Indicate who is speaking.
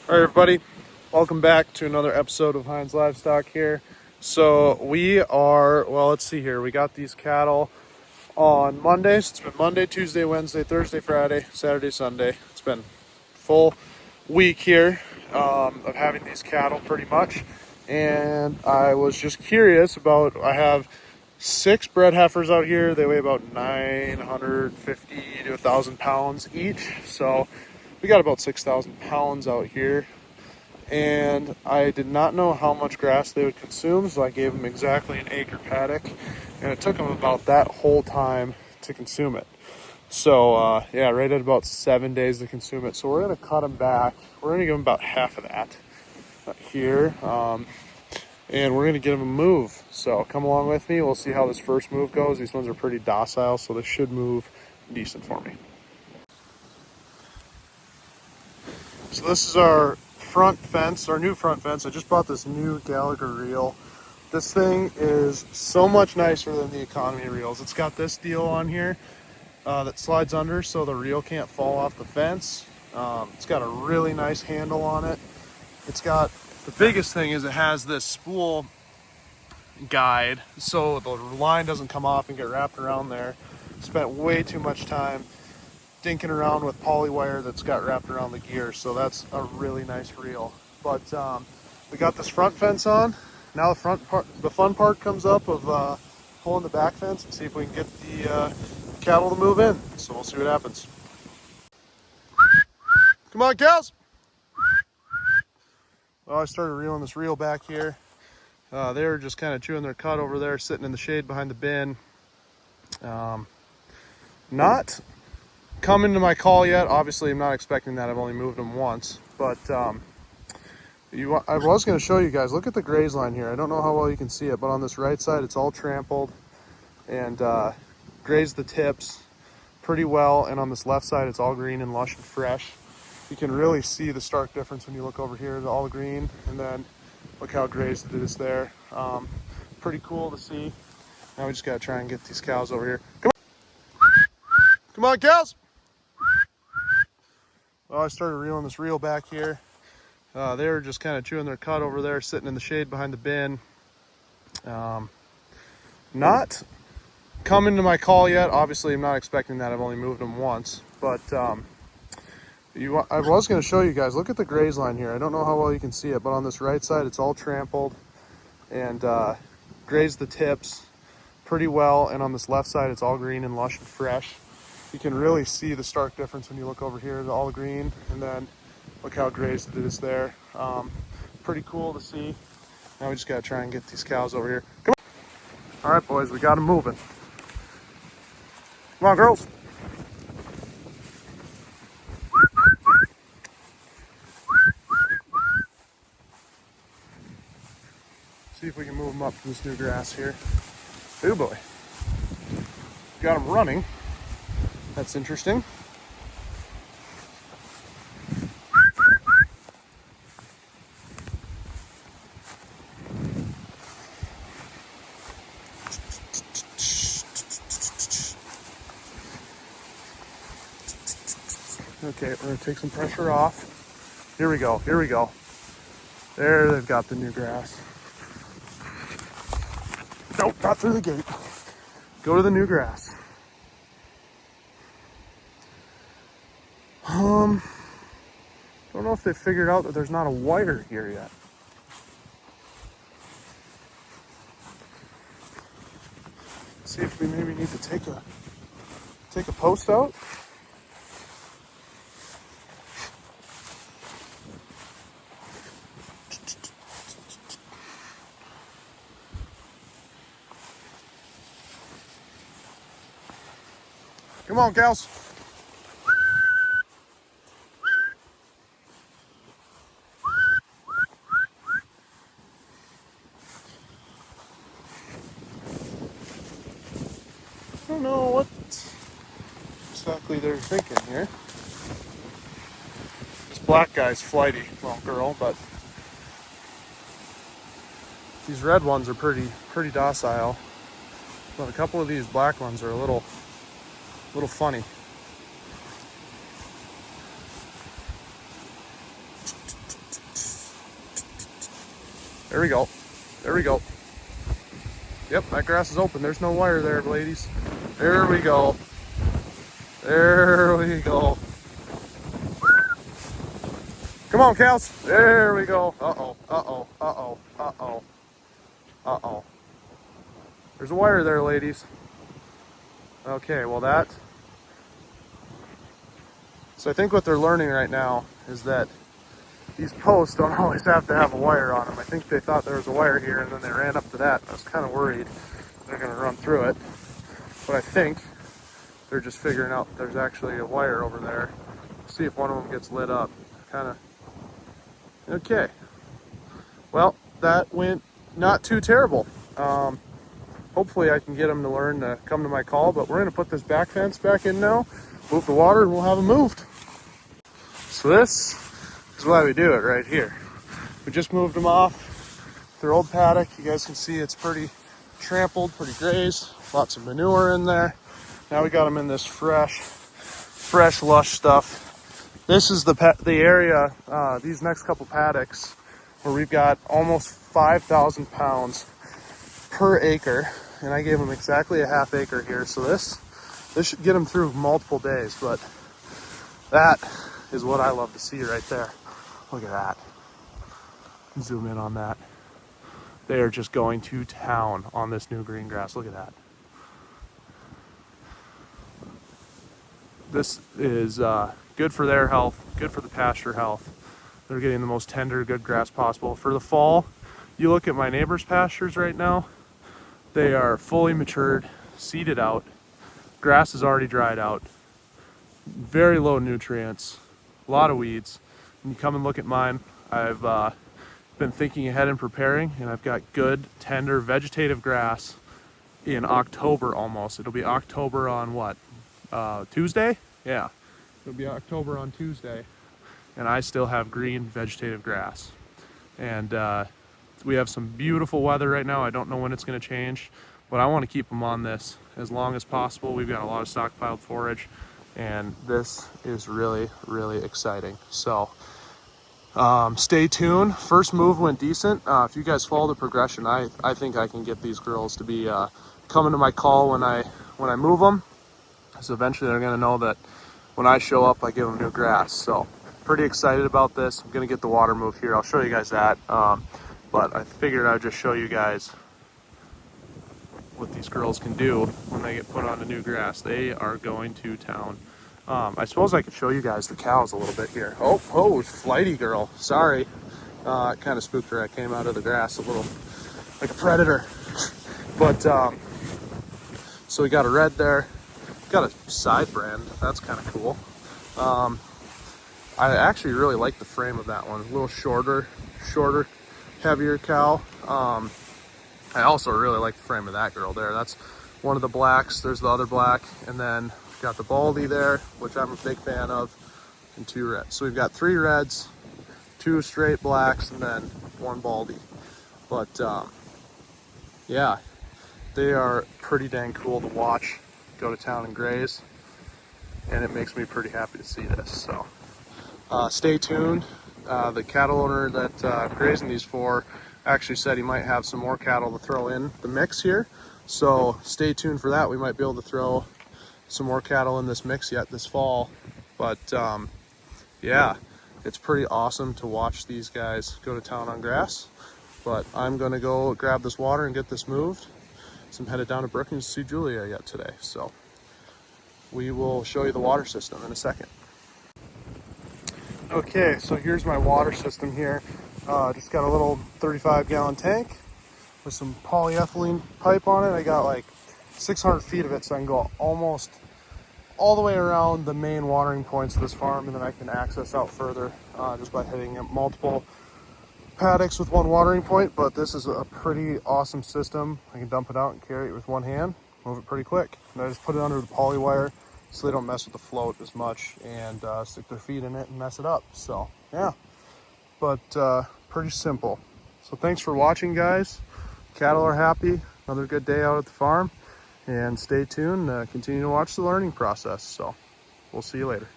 Speaker 1: All right, everybody, welcome back to another episode of Heinz Livestock here. So we are, well, let's see here. We got these cattle on Mondays. It's been Monday, Tuesday, Wednesday, Thursday, Friday, Saturday, Sunday. It's been full week here of having these cattle pretty much. And I was just curious about, I have 6 bred heifers out here. They weigh about 950 to 1,000 pounds each. So we got about 6,000 pounds out here. And I did not know how much grass they would consume, so I gave them exactly an acre paddock, and it took them about that whole time to consume it. So yeah, right at about 7 days to consume it. So we're going to cut them back. We're going to give them about half of that here, and we're going to get them a move. So come along with me. We'll see how this first move goes. These ones are pretty docile, so they should move decent for me. So this is our front fence, our new front fence. I just bought this new Gallagher reel. This thing is so much nicer than the economy reels. It's got this deal on here that slides under so the reel can't fall off the fence. It's got a really nice handle on it. It's got, the biggest thing is it has this spool guide so the line doesn't come off and get wrapped around there. Spent way too much time dinking around with poly wire that's got wrapped around the gear, so that's a really nice reel. But we got this front fence on. Now the front part, the fun part comes up of pulling the back fence and see if we can get the cattle to move in. So we'll see what happens. Come on, cows! Well, I started reeling this reel back here. They were just kind of chewing their cud over there, sitting in the shade behind the bin. Not coming to my call yet. Obviously, I'm not expecting that. I've only moved them once, but I was going to show you guys. Look at the graze line here. I don't know how well you can see it, but on this right side, it's all trampled and grazed the tips pretty well. And on this left side, it's all green and lush and fresh. You can really see the stark difference when you look over here, all green, and then look how grazed it is there. Pretty cool to see. Now we just got to try and get these cows over here. Come on, cows! Well, I started reeling this reel back here. They were just kind of chewing their cud over there, sitting in the shade behind the bin. Not coming to my call yet. Obviously, I'm not expecting that. I've only moved them once, but I was going to show you guys. Look at the graze line here. I don't know how well you can see it, but on this right side, it's all trampled and grazed the tips pretty well. And on this left side, it's all green and lush and fresh. You can really see the stark difference when you look over here, all green, and then look how grazed it is there. Pretty cool to see. Now we just got to try and get these cows over here. Come on. All right, boys, we got them moving. Come on, girls. See if we can move them up to this new grass here. Oh boy. Got them running. That's interesting. Okay, we're gonna take some pressure off. Here we go, here we go. There, they've got the new grass. Nope, not through the gate. Go to the new grass. Don't know if they figured out that there's not a wire here yet. See if we maybe need to take a post out. Come on, cows. I don't know what exactly they're thinking here. This black guy's flighty, well, girl, but these red ones are pretty docile. But a couple of these black ones are a little funny. There we go. There we go. Yep, that grass is open. There's no wire there, ladies. There we go. There we go. Come on, cows. There we go. Uh-oh, uh-oh, uh-oh, uh-oh, uh-oh. There's a wire there, ladies. Okay, well that. So I think what they're learning right now is that these posts don't always have to have a wire on them. I think they thought there was a wire here and then they ran up to that. I was kind of worried they're going to run through it. But I think they're just figuring out there's actually a wire over there. See if one of them gets lit up. Kind of. Okay. Well, that went not too terrible. Hopefully I can get them to learn to come to my call, but we're going to put this back fence back in now, move the water, and we'll have them moved. So this is why we do it right here. We just moved them off their old paddock. You guys can see it's pretty trampled, pretty grazed, lots of manure in there. Now we got them in this fresh, lush stuff. This is the area, these next couple paddocks, where we've got almost 5,000 pounds per acre, and I gave them exactly a half acre here. So this should get them through multiple days, but that is what I love to see right there. Look at that. Zoom in on that. They are just going to town on this new green grass. Look at that. This is good for their health, good for the pasture health. They're getting the most tender, good grass possible. For the fall, you look at my neighbor's pastures right now, they are fully matured, seeded out. Grass is already dried out. Very low nutrients, a lot of weeds. When you come and look at mine, I've been thinking ahead and preparing, and I've got good, tender, vegetative grass in October almost. It'll be October on what? Tuesday? Yeah, it'll be October on Tuesday, and I still have green vegetative grass. And we have some beautiful weather right now. I don't know when it's going to change, but I want to keep them on this as long as possible. We've got a lot of stockpiled forage, and this is really, really exciting. So stay tuned. First move went decent. If you guys follow the progression, I think I can get these girls to be coming to my call when I move them. So eventually they're going to know that when I show up, I give them new grass. So pretty excited about this. I'm going to get the water moved here. I'll show you guys that. But I figured I'd just show you guys what these girls can do when they get put onto new grass. They are going to town. I suppose I could show you guys the cows a little bit here. Oh, flighty girl. Sorry. It kind of spooked her. I came out of the grass a little like a predator. But, so we got a red there. Got a side brand. That's kind of cool. I actually really like the frame of that one. A little shorter, heavier cow. I also really like the frame of that girl there. That's one of the blacks. There's the other black. And then got the baldy there, which I'm a big fan of, and 2 reds. So we've got 3 reds, 2 straight blacks, and then 1 baldy. But yeah, they are pretty dang cool to watch go to town and graze, and it makes me pretty happy to see this. So stay tuned. The cattle owner that I'm grazing these for actually said he might have some more cattle to throw in the mix here, so stay tuned for that. We might be able to throw some more cattle in this mix yet this fall. But yeah, it's pretty awesome to watch these guys go to town on grass. But I'm gonna go grab this water and get this moved. So I'm headed down to Brookings to see Julia yet today. So we will show you the water system in a second. Okay, so here's my water system here. Just got a little 35-gallon tank with some polyethylene pipe on it. I got like 600 feet of it, so I can go almost all the way around the main watering points of this farm, and then I can access out further just by hitting multiple paddocks with 1 watering point. But this is a pretty awesome system. I can dump it out and carry it with 1 hand, move it pretty quick. And I just put it under the poly wire so they don't mess with the float as much and stick their feet in it and mess it up. So yeah, but pretty simple. So thanks for watching, guys. Cattle are happy. Another good day out at the farm, and stay tuned. Continue to watch the learning process. So we'll see you later.